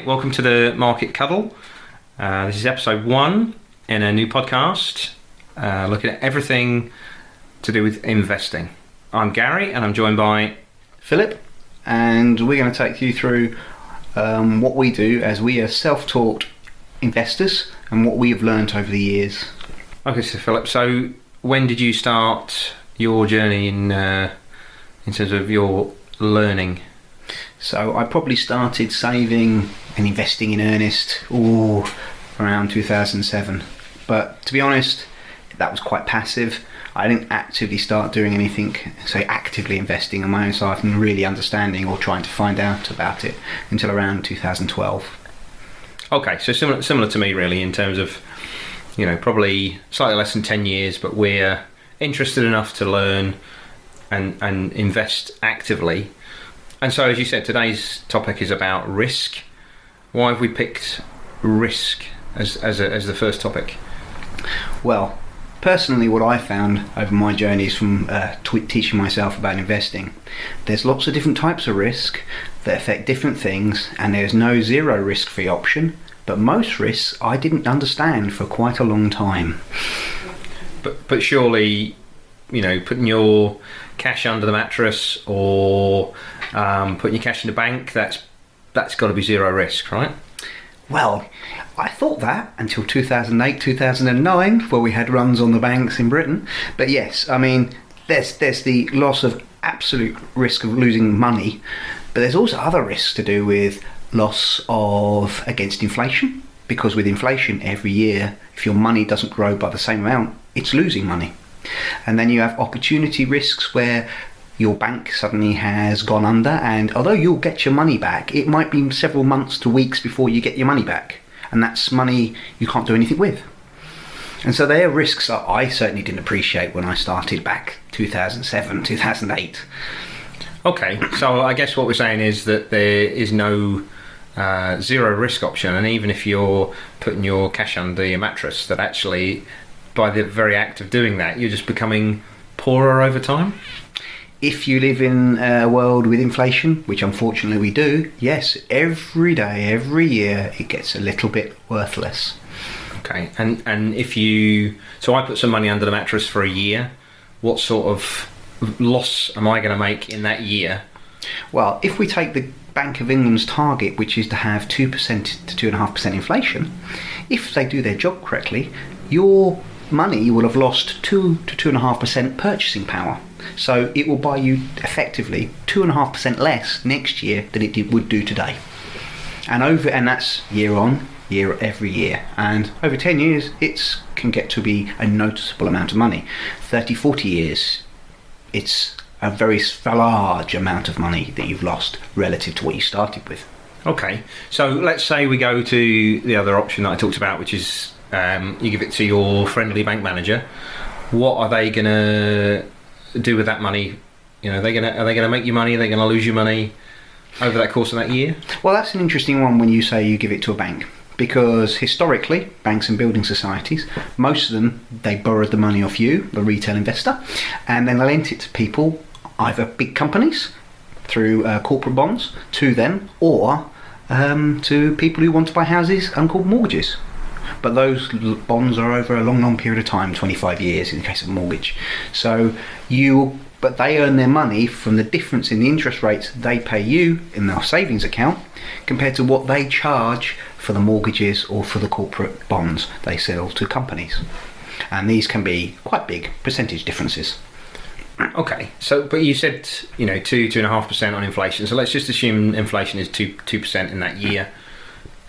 welcome to the Market Cuddle. This is episode 1 in a new podcast, looking at everything to do with investing. I'm Gary and I'm joined by Philip, and we're going to take you through what we do as we are self-taught investors and what we have learnt over the years. Okay, so Philip, so when did you start your journey in terms of your learning? So I probably started saving and investing in earnest around 2007. But to be honest, that was quite passive. I didn't actively start doing anything, say actively investing on my own side and really understanding or trying to find out about it until around 2012. Okay, so similar to me really in terms of, probably slightly less than 10 years, but we're interested enough to learn and invest actively. And so, as you said, today's topic is about risk. Why have we picked risk as the first topic? Well, personally, what I found over my journeys from teaching myself about investing, there's lots of different types of risk that affect different things, and there's no zero risk-free option. But most risks I didn't understand for quite a long time. But surely, putting your cash under the mattress or putting your cash in the bank, that's got to be zero risk, right? Well, I thought that until 2008, 2009, where we had runs on the banks in Britain. But yes, I mean, there's the loss of absolute risk of losing money, but there's also other risks to do with loss of against inflation, because with inflation every year, if your money doesn't grow by the same amount, it's losing money. And then you have opportunity risks where your bank suddenly has gone under, and although you'll get your money back, it might be several months to weeks before you get your money back, and that's money you can't do anything with. And so they are risks that I certainly didn't appreciate when I started back 2007, 2008. Okay, so I guess what we're saying is that there is no zero risk option, and even if you're putting your cash under your mattress, that actually by the very act of doing that you're just becoming poorer over time. If you live in a world with inflation, which unfortunately we do, yes, every day, every year it gets a little bit worthless. Okay, and so I put some money under the mattress for a year. What sort of loss am I going to make in that year? Well, if we take the Bank of England's target, which is to have 2% to 2.5% inflation, if they do their job correctly, your money will have lost 2 to 2.5% purchasing power. So it will buy you effectively 2.5% less next year than it would do today. And that's year on year, every year. And over 10 years, it can get to be a noticeable amount of money. 30, 40 years, it's a very large amount of money that you've lost relative to what you started with. Okay, so let's say we go to the other option that I talked about, which is you give it to your friendly bank manager. What are they going to do with that money? Are they going to make you money? Are they going to lose you money over that course of that year? Well, that's an interesting one when you say you give it to a bank, because historically, banks and building societies, most of them, they borrowed the money off you, the retail investor, and then they lent it to people, either big companies through corporate bonds to them, or to people who want to buy houses and called mortgages. But those bonds are over a long period of time, 25 years in the case of a mortgage. But they earn their money from the difference in the interest rates they pay you in their savings account compared to what they charge for the mortgages or for the corporate bonds they sell to companies. And these can be quite big percentage differences. Okay, but you said 2.5% on inflation. So let's just assume inflation is 2% in that year.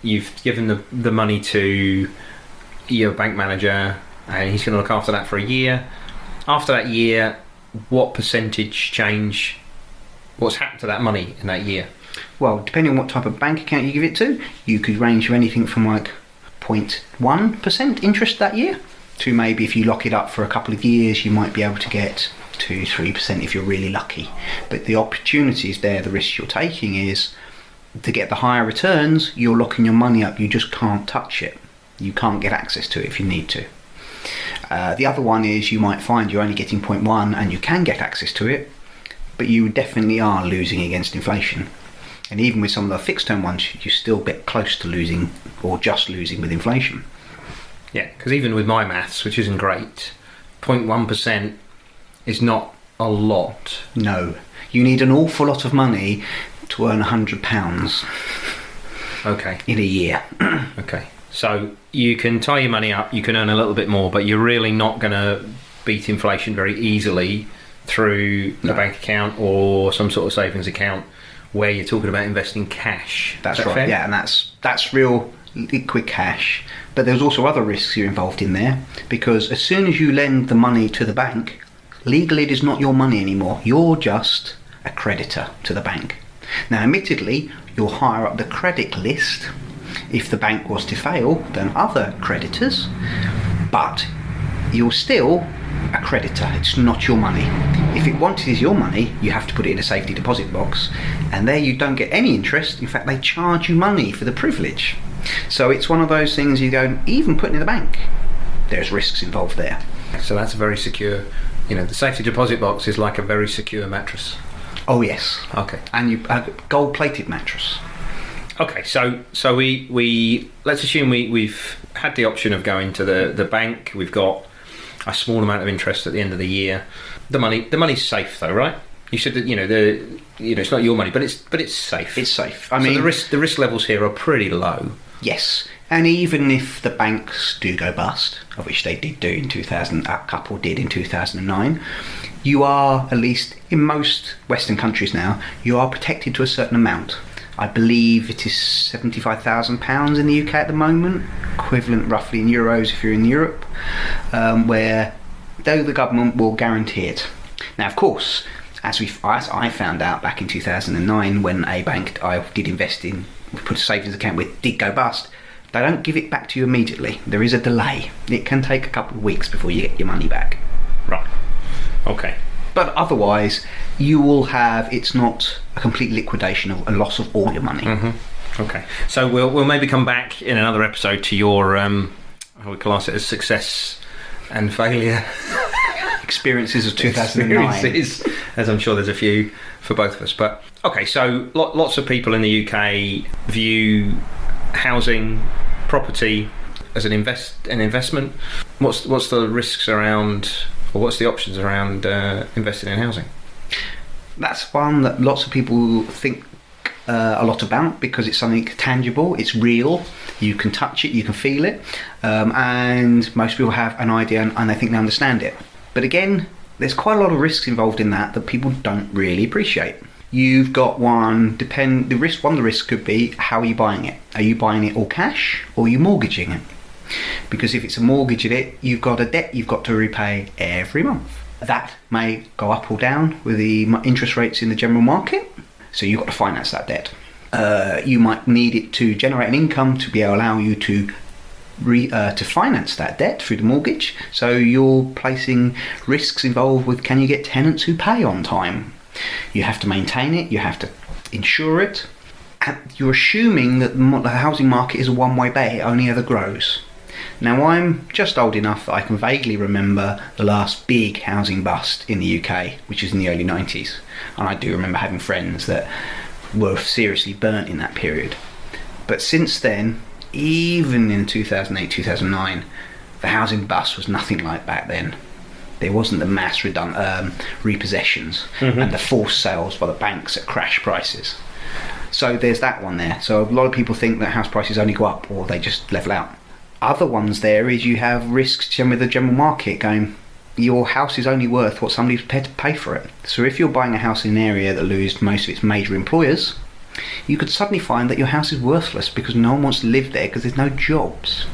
You've given the money to your bank manager, and he's going to look after that for a year. After that year, what percentage change? What's happened to that money in that year? Well, depending on what type of bank account you give it to, you could range from anything from like 0.1% interest that year to maybe if you lock it up for a couple of years, you might be able to get 2-3% if you're really lucky. But the opportunities there, the risk you're taking is to get the higher returns, you're locking your money up. You just can't touch it. You can't get access to it if you need to. The other one is you might find you're only getting 0.1 and you can get access to it, but you definitely are losing against inflation. And even with some of the fixed term ones, you still get close to losing or just losing with inflation. Yeah, because even with my maths, which isn't great, 0.1% is not a lot. No, you need an awful lot of money to earn £100 in a year. Okay, so you can tie your money up, you can earn a little bit more, but you're really not going to beat inflation very easily through a bank account or some sort of savings account where you're talking about investing cash. That's Is that right. fair? Yeah, and that's real liquid cash. But there's also other risks you're involved in there, because as soon as you lend the money to the bank, legally it is not your money anymore. You're just a creditor to the bank. Now, admittedly, you're higher up the credit list if the bank was to fail than other creditors, but you're still a creditor. It's not your money. If it wanted is your money, you have to put it in a safety deposit box, and there you don't get any interest. In fact, they charge you money for the privilege. So it's one of those things you go, even putting in the bank, there's risks involved there. So that's very secure. The safety deposit box is like a very secure mattress. Oh yes. Okay. And you a gold-plated mattress. Okay, so we let's assume we've had the option of going to the bank. We've got a small amount of interest at the end of the year. The money's safe though, right? You said that it's not your money, but it's safe. It's safe. I mean, the risk levels here are pretty low. Yes, and even if the banks do go bust, of which they did do in 2000, a couple did in 2009, you are, at least in most Western countries now, you are protected to a certain amount. I believe it is £75,000 in the UK at the moment, equivalent roughly in euros if you're in Europe, where though the government will guarantee it. Now, of course, as I found out back in 2009 when a bank I did invest in, put a savings account with, did go bust, they don't give it back to you immediately. There is a delay. It can take a couple of weeks before you get your money back. Right. Okay. But otherwise, you will have, it's not a complete liquidation of a loss of all your money. Mm-hmm. Okay. So we'll maybe come back in another episode to your, how we class it as success and failure. Experiences of 2009. As I'm sure there's a few for both of us. But okay, so lots of people in the UK view housing, property as an investment. What's the risks around, or what's the options around investing in housing? That's one that lots of people think a lot about, because it's something tangible, it's real, you can touch it, you can feel it, and most people have an idea and they think they understand it. But again, there's quite a lot of risks involved in that people don't really appreciate. You've got one of the risks could be, how are you buying it? Are you buying it all cash, or are you mortgaging it? Because if it's a mortgage in it, you've got a debt you've got to repay every month. That may go up or down with the interest rates in the general market, so you've got to finance that debt. You might need it to generate an income to be able to allow you to finance that debt through the mortgage. So you're placing risks involved with, can you get tenants who pay on time? You have to maintain it, you have to insure it. And you're assuming that the housing market is a one-way bet, it only ever grows. Now, I'm just old enough that I can vaguely remember the last big housing bust in the UK, which was in the early 90s. And I do remember having friends that were seriously burnt in that period. But since then, even in 2008, 2009, the housing bust was nothing like back then. There wasn't the mass repossessions and the forced sales by the banks at crash prices. So there's that one there. So a lot of people think that house prices only go up or they just level out. Other ones there is you have risks with the general market going, your house is only worth what somebody's prepared to pay for it. So if you're buying a house in an area that loses most of its major employers, you could suddenly find that your house is worthless because no one wants to live there because there's no jobs.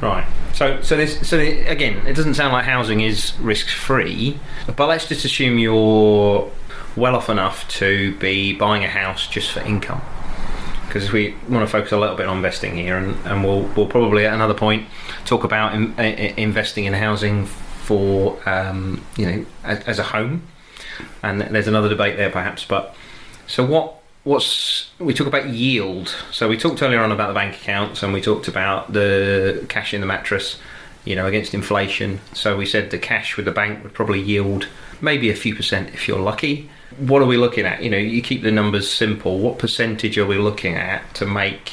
Right. So again, it doesn't sound like housing is risk-free, but let's just assume you're well off enough to be buying a house just for income. Because we want to focus a little bit on investing here, and we'll probably at another point talk about investing in housing for as a home, and there's another debate there perhaps. But so we talk about yield. So we talked earlier on about the bank accounts, and we talked about the cash in the mattress. against inflation. So we said the cash with the bank would probably yield maybe a few percent if you're lucky. What are we looking at? You keep the numbers simple. What percentage are we looking at to make,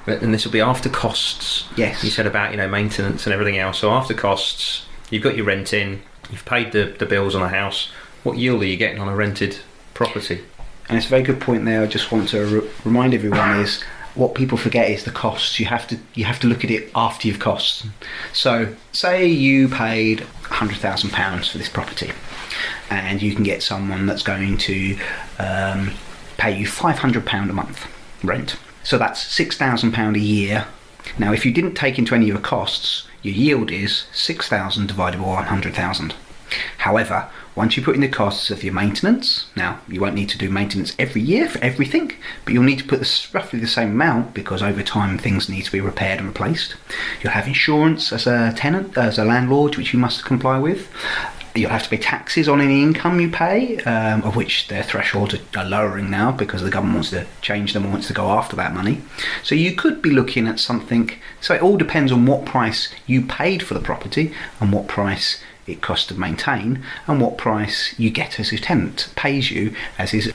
and this will be after costs. Yes. You said about, maintenance and everything else. So after costs, you've got your rent in, you've paid the bills on a house. What yield are you getting on a rented property? And it's a very good point there. I just want to remind everyone is what people forget is the costs. You have to look at it after you've costs. So say you paid £100,000 for this property, and you can get someone that's going to pay you £500 a month rent. So that's £6,000 a year. Now, if you didn't take into any of your costs, your yield is 6,000 divided by 100,000. However, once you put in the costs of your maintenance, now you won't need to do maintenance every year for everything, but you'll need to put roughly the same amount because over time things need to be repaired and replaced. You'll have insurance as a tenant, as a landlord, which you must comply with. You'll have to pay taxes on any income you pay, of which their thresholds are lowering now because the government wants to change them and wants to go after that money. So you could be looking at something, so it all depends on what price you paid for the property and what price it costs to maintain and what price you get as his tenant pays you as his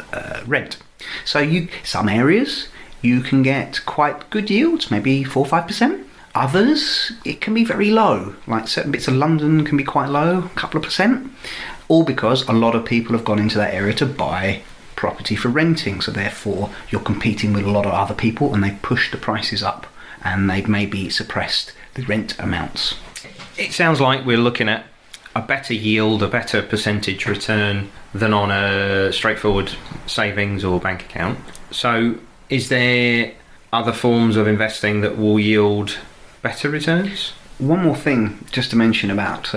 rent. So some areas you can get quite good yields, maybe 4 or 5%. Others, it can be very low, like certain bits of London can be quite low, a couple of percent, all because a lot of people have gone into that area to buy property for renting, so therefore you're competing with a lot of other people and they push the prices up and they've maybe suppressed the rent amounts. It sounds like we're looking at a better yield, a better percentage return than on a straightforward savings or bank account. So is there other forms of investing that will yield better returns? One more thing just to mention about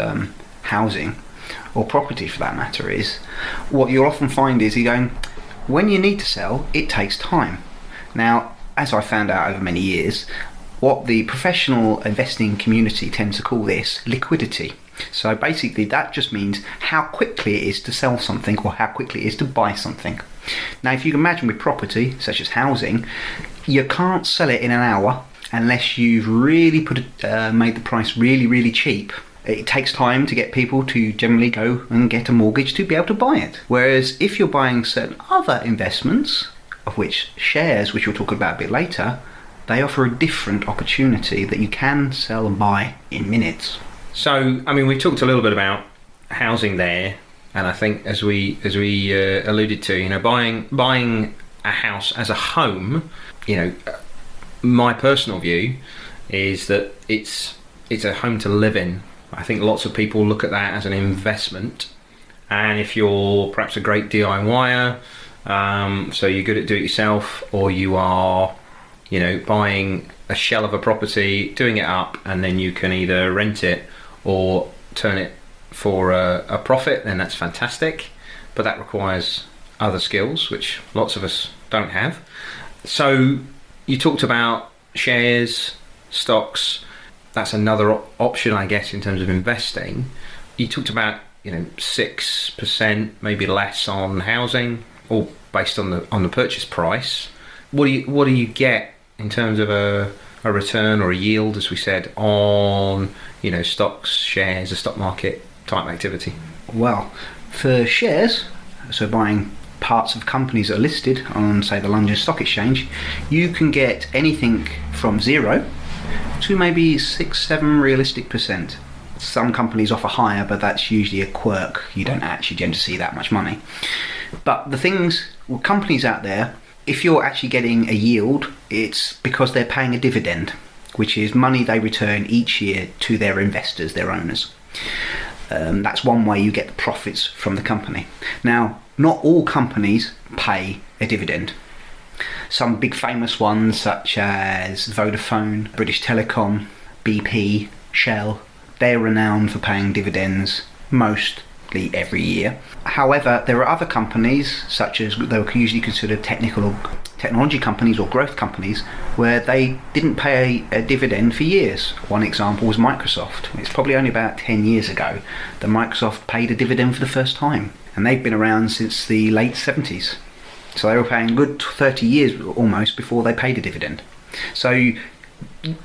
housing or property for that matter is what you'll often find is when you need to sell, it takes time. Now, as I found out over many years, what the professional investing community tends to call this liquidity. So basically that just means how quickly it is to sell something or how quickly it is to buy something. Now, if you can imagine with property, such as housing, you can't sell it in an hour unless you've really made the price really, really cheap. It takes time to get people to generally go and get a mortgage to be able to buy it. Whereas if you're buying certain other investments, of which shares, which we'll talk about a bit later, they offer a different opportunity that you can sell and buy in minutes. So, we talked a little bit about housing there, and I think as we alluded to, buying a house as a home, my personal view is that it's a home to live in. I think lots of people look at that as an investment, and if you're perhaps a great DIYer, so you're good at do-it-yourself, or you are, buying a shell of a property, doing it up, and then you can either rent it or turn it for a profit, then that's fantastic. But that requires other skills, which lots of us don't have. So you talked about shares, stocks. That's another option, I guess, in terms of investing. You talked about 6%, maybe less on housing, all based on the purchase price. What do you get in terms of a return or a yield, as we said, on stocks, shares, a stock market type activity? Well, for shares, so buying parts of companies that are listed on, say, the London Stock Exchange, you can get anything from 0 to maybe 6-7 realistic percent. Some companies offer higher, but that's usually a quirk. You don't actually tend to see that much money. But companies out there, if you're actually getting a yield, it's because they're paying a dividend, which is money they return each year to their investors, their owners. That's one way you get the profits from the company. Now, not all companies pay a dividend. Some big famous ones such as Vodafone, British Telecom, BP, Shell, they're renowned for paying dividends mostly every year. However, there are other companies, such as they were usually considered technology companies or growth companies, where they didn't pay a dividend for years. One example was Microsoft. It's probably only about 10 years ago that Microsoft paid a dividend for the first time, and they've been around since the late 70s. So they were paying a good 30 years almost before they paid a dividend. So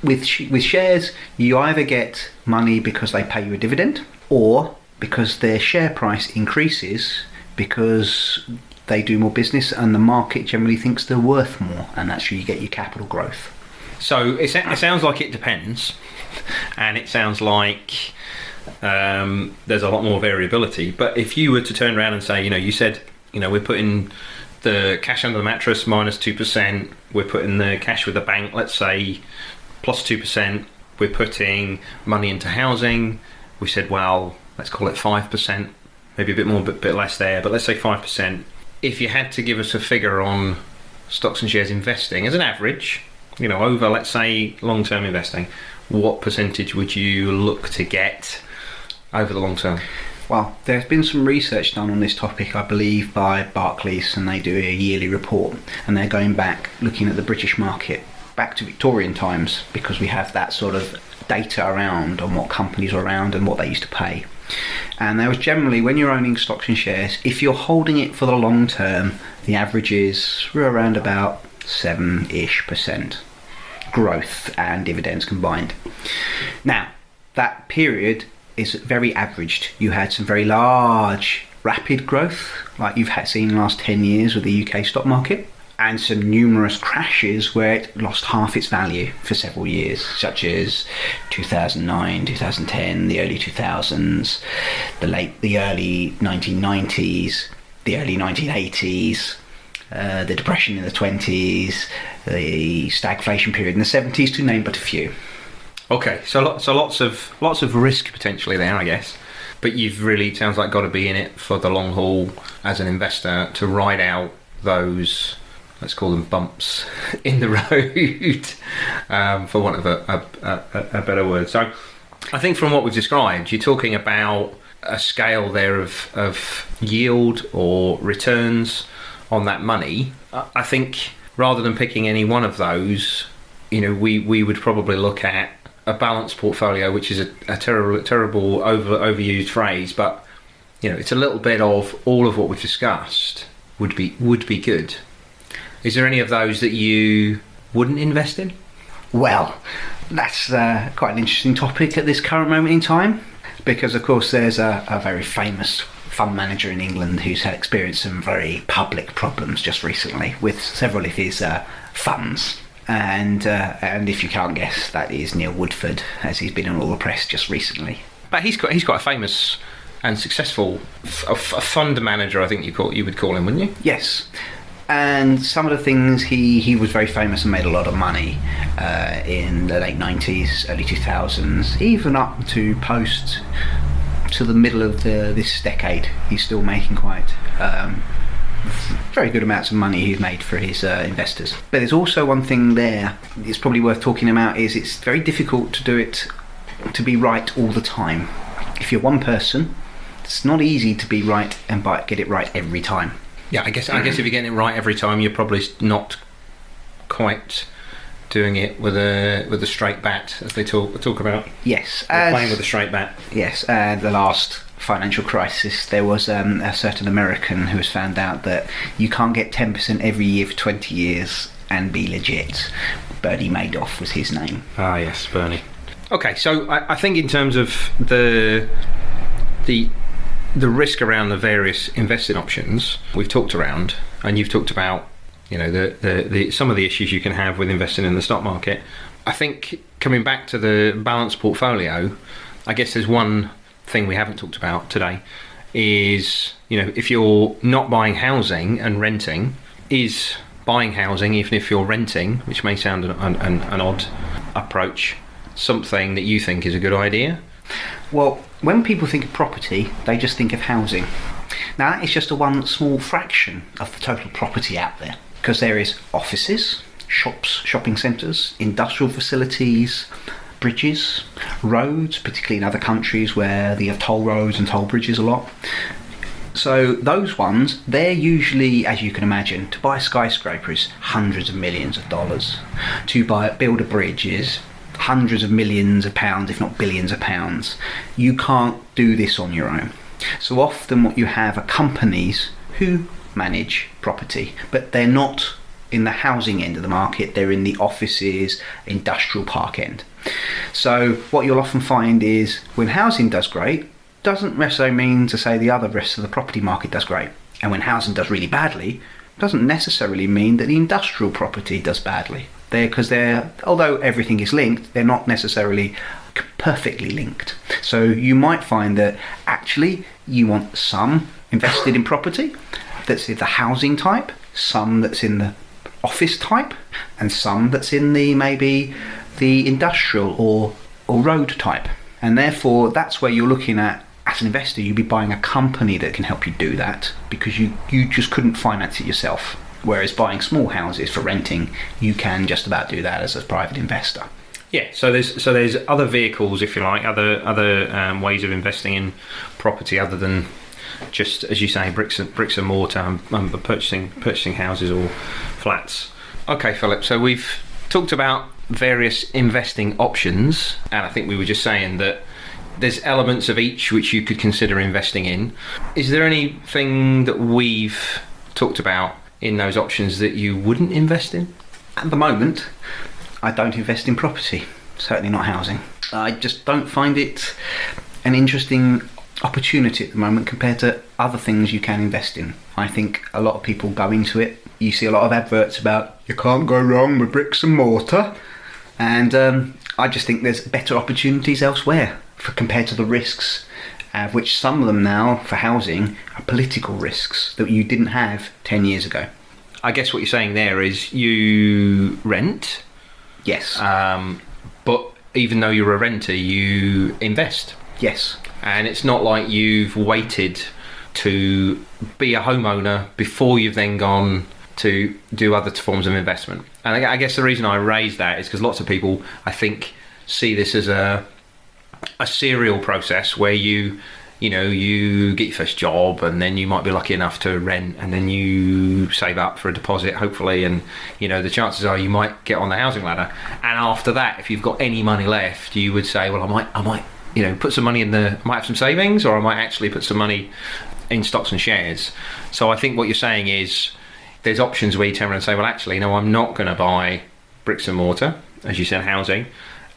with shares, you either get money because they pay you a dividend, or because their share price increases because they do more business and the market generally thinks they're worth more, and that's where you get your capital growth. So it sounds like it depends, and it sounds like there's a lot more variability. But if you were to turn around and say, you said, we're putting the cash under the mattress minus 2%, we're putting the cash with the bank, let's say, plus 2%, we're putting money into housing, we said, well, let's call it 5%, maybe a bit more, bit less there, but let's say 5%. If you had to give us a figure on stocks and shares investing as an average, over, let's say, long-term investing, what percentage would you look to get over the long term? Well, there's been some research done on this topic, I believe, by Barclays, and they do a yearly report, and they're going back, looking at the British market, back to Victorian times, because we have that sort of data around on what companies are around and what they used to pay. And there was generally, when you're owning stocks and shares, if you're holding it for the long term, the averages were around about 7-ish% growth and dividends combined. Now, that period is very averaged. You had some very large, rapid growth, like you've seen in the last 10 years with the UK stock market, and some numerous crashes where it lost half its value for several years, such as 2009, 2010, the early 2000s, the early 1990s, the early 1980s, the depression in the 20s, the stagflation period in the 70s, to name but a few. Okay, so lots of risk potentially there, I guess. But you've really, sounds like, got to be in it for the long haul as an investor to ride out those, let's call them bumps in the road, for want of a better word. So I think from what we've described, you're talking about a scale there of yield or returns on that money. I think rather than picking any one of those, we would probably look at a balanced portfolio, which is a terrible overused phrase, but it's a little bit of all of what we've discussed would be good. Is there any of those that you wouldn't invest in? Well, that's quite an interesting topic at this current moment in time, because of course there's a very famous fund manager in England who's had experienced some very public problems just recently with several of his funds. And if you can't guess, that is Neil Woodford, as he's been in all the press just recently. But he's quite a famous and successful a fund manager, I think you would call him, wouldn't you? Yes. And some of the things, he was very famous and made a lot of money in the late 90s, early 2000s, even up to the middle of this decade. He's still making quite very good amounts of money he's made for his investors. But there's also one thing there it's probably worth talking about, is it's very difficult to do it to be right all the time. If you're one person, it's not easy to be right and get it right every time. Yeah, I guess if you're getting it right every time, you're probably not quite doing it with a straight bat, as they talk about. Yes, playing with a straight bat. Yes, the last financial crisis, there was a certain American who was found out that you can't get 10% every year for 20 years and be legit. Bernie Madoff was his name. Ah, yes, Bernie. Okay, so I think in terms of the risk around the various investing options we've talked around, and you've talked about the some of the issues you can have with investing in the stock market. I think coming back to the balanced portfolio, I guess there's one thing we haven't talked about today is, if you're not buying housing and renting, is buying housing, even if you're renting, which may sound an odd approach, something that you think is a good idea? Well, when people think of property, they just think of housing. Now, that is just one small fraction of the total property out there, because there is offices, shops, shopping centres, industrial facilities, bridges, roads, particularly in other countries where they have toll roads and toll bridges a lot. So those ones, they're usually, as you can imagine, to buy a skyscraper is hundreds of millions of dollars. To build a bridge is hundreds of millions of pounds, if not billions of pounds. You can't do this on your own. So often what you have are companies who manage property, but they're not in the housing end of the market, they're in the offices, industrial park end. So what you'll often find is when housing does great, doesn't necessarily mean to say the other rest of the property market does great. And when housing does really badly, doesn't necessarily mean that the industrial property does badly. Although everything is linked, they're not necessarily perfectly linked. So you might find that actually you want some invested in property that's in the housing type, some that's in the office type, and some that's in the maybe the industrial or road type. And therefore that's where you're looking at, as an investor, you'd be buying a company that can help you do that, because you just couldn't finance it yourself. Whereas buying small houses for renting, you can just about do that as a private investor. Yeah, so there's other vehicles, if you like, other ways of investing in property other than just, as you say, bricks and mortar, purchasing houses or flats. Okay, Philip. So we've talked about various investing options, and I think we were just saying that there's elements of each which you could consider investing in. Is there anything that we've talked about in those options that you wouldn't invest in? At the moment, I don't invest in property, certainly not housing. I just don't find it an interesting opportunity at the moment compared to other things you can invest in. I think a lot of people go into it. You see a lot of adverts about you can't go wrong with bricks and mortar, and I just think there's better opportunities elsewhere compared to the risks, which some of them now for housing are political risks that you didn't have 10 years ago. I guess what you're saying there is you rent. Yes. But even though you're a renter, you invest. Yes. And it's not like you've waited to be a homeowner before you've then gone to do other forms of investment. And I guess the reason I raise that is because lots of people, I think, see this as a serial process where you get your first job, and then you might be lucky enough to rent, and then you save up for a deposit, hopefully, and the chances are you might get on the housing ladder. And after that, if you've got any money left, you would say, well, I might put some money I might have some savings, or I might actually put some money in stocks and shares. So I think what you're saying is there's options where you turn around and say, well, actually, no, I'm not going to buy bricks and mortar, as you said, housing,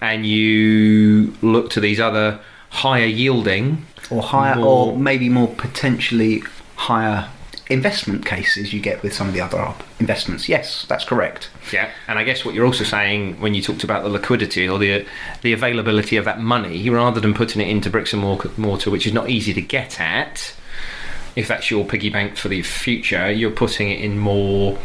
and you look to these other higher yielding or maybe more potentially higher investment cases you get with some of the other investments. Yes, that's correct. Yeah, and I guess what you're also saying when you talked about the liquidity or the availability of that money, rather than putting it into bricks and mortar, which is not easy to get at, if that's your piggy bank for the future, you're putting it in more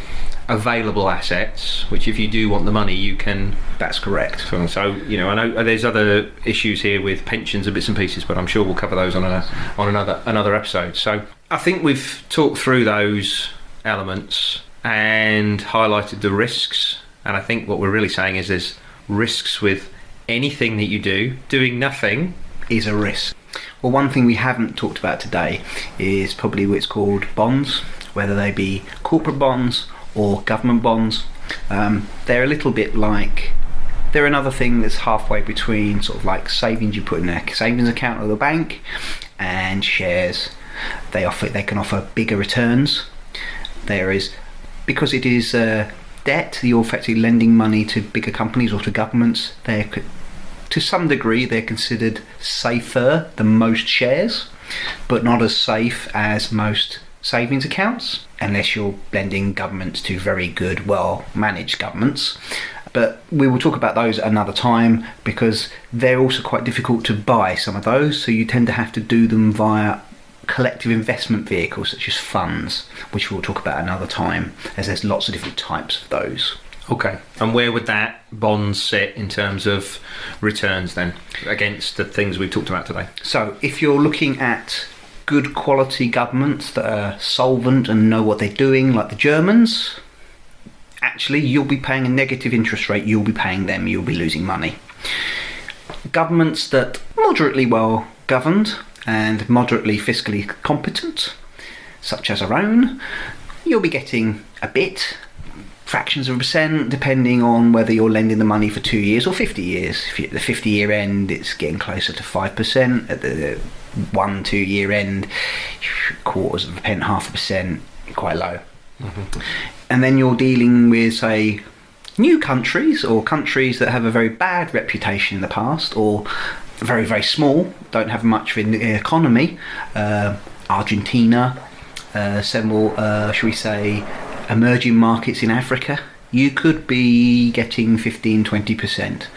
available assets, which if you do want the money, you can. That's correct. So I know there's other issues here with pensions and bits and pieces, but I'm sure we'll cover those on another episode. So I think we've talked through those elements and highlighted the risks, and I think what we're really saying is there's risks with anything that you do. Doing nothing is a risk. Well, one thing we haven't talked about today is probably what's called bonds, whether they be corporate bonds or government bonds. They're a little bit like, they're another thing that's halfway between sort of like savings you put in a savings account at the bank and shares. They can offer bigger returns. Because it is debt, you're effectively lending money to bigger companies or to governments. To some degree, they're considered safer than most shares, but not as safe as most savings accounts, unless you're lending governments to very good, well-managed governments. But we will talk about those another time, because they're also quite difficult to buy, some of those, so you tend to have to do them via collective investment vehicles such as funds, which we'll talk about another time, as there's lots of different types of those. Okay, and where would that bond sit in terms of returns then, against the things we've talked about today? So if you're looking at good quality governments that are solvent and know what they're doing, like the Germans, actually you'll be paying a negative interest rate, you'll be paying them, you'll be losing money. Governments that moderately well governed and moderately fiscally competent, such as our own, you'll be getting a bit, fractions of a percent, depending on whether you're lending the money for 2 years or 50 years. If you're at the 50-year end, it's getting closer to 5%. At the 1-2 year end, quarters of a pence, 0.5%, quite low. Mm-hmm. and then you're dealing with, say, new countries or countries that have a very bad reputation in the past, or very, very small, don't have much in the economy. Argentina, several, shall we say, emerging markets in Africa. You could be getting 15-20%,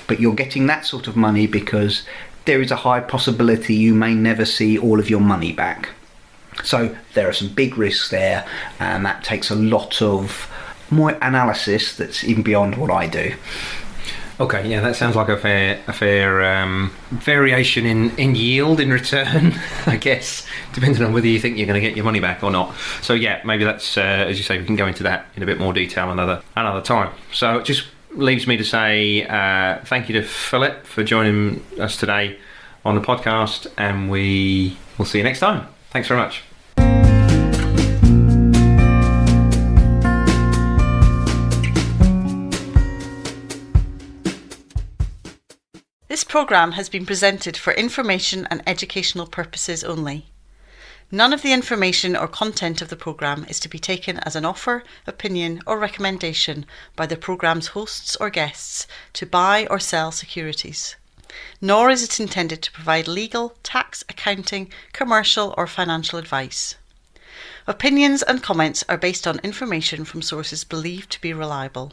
but you're getting that sort of money because there is a high possibility you may never see all of your money back. So there are some big risks there, and that takes a lot of more analysis that's even beyond what I do. Okay, yeah, that sounds like a fair variation in yield in return, I guess, depending on whether you think you're going to get your money back or not. So yeah, maybe that's, as you say, we can go into that in a bit more detail another time. So it just leaves me to say thank you to Philip for joining us today on the podcast, and we will see you next time. Thanks very much. This programme has been presented for information and educational purposes only. None of the information or content of the programme is to be taken as an offer, opinion or recommendation by the programme's hosts or guests to buy or sell securities. Nor is it intended to provide legal, tax, accounting, commercial or financial advice. Opinions and comments are based on information from sources believed to be reliable.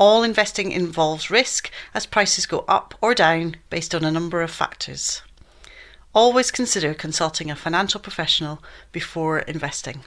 All investing involves risk as prices go up or down based on a number of factors. Always consider consulting a financial professional before investing.